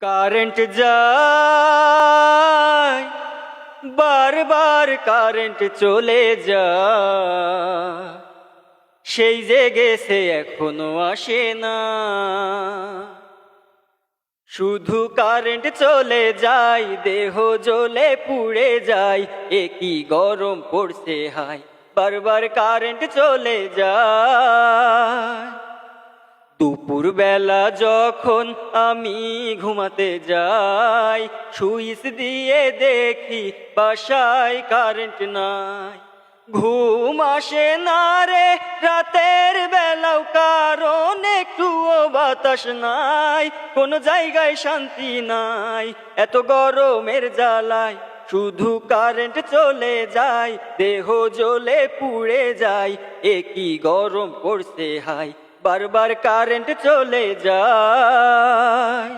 Current যায়, বারবার current চলে যায়, সেই যে গেছে এখনো আসে না। শুধু কারেন্ট চলে যায়, দেহ জ্বলে পুড়ে যায়, এ কি গরম পড়ছে হায়, বারবার কারেন্ট চলে যায়। দুপুর বেলা যখন আমি ঘুমাতে যাই, সুইচ দিয়ে দেখি বাসায় কারেন্ট নাই। ঘুম আসে না রে রাতের বেলাও, কারণ একটুও বাতাস নাই, কোন জায়গায় শান্তি নাই, এত গরমের জ্বালায় শুধু কারেন্ট চলে যায়, দেহ জ্বলে পুড়ে যায়, এ কি গরম পড়ছে হায়, বারবার কারেন্ট চলে যায়।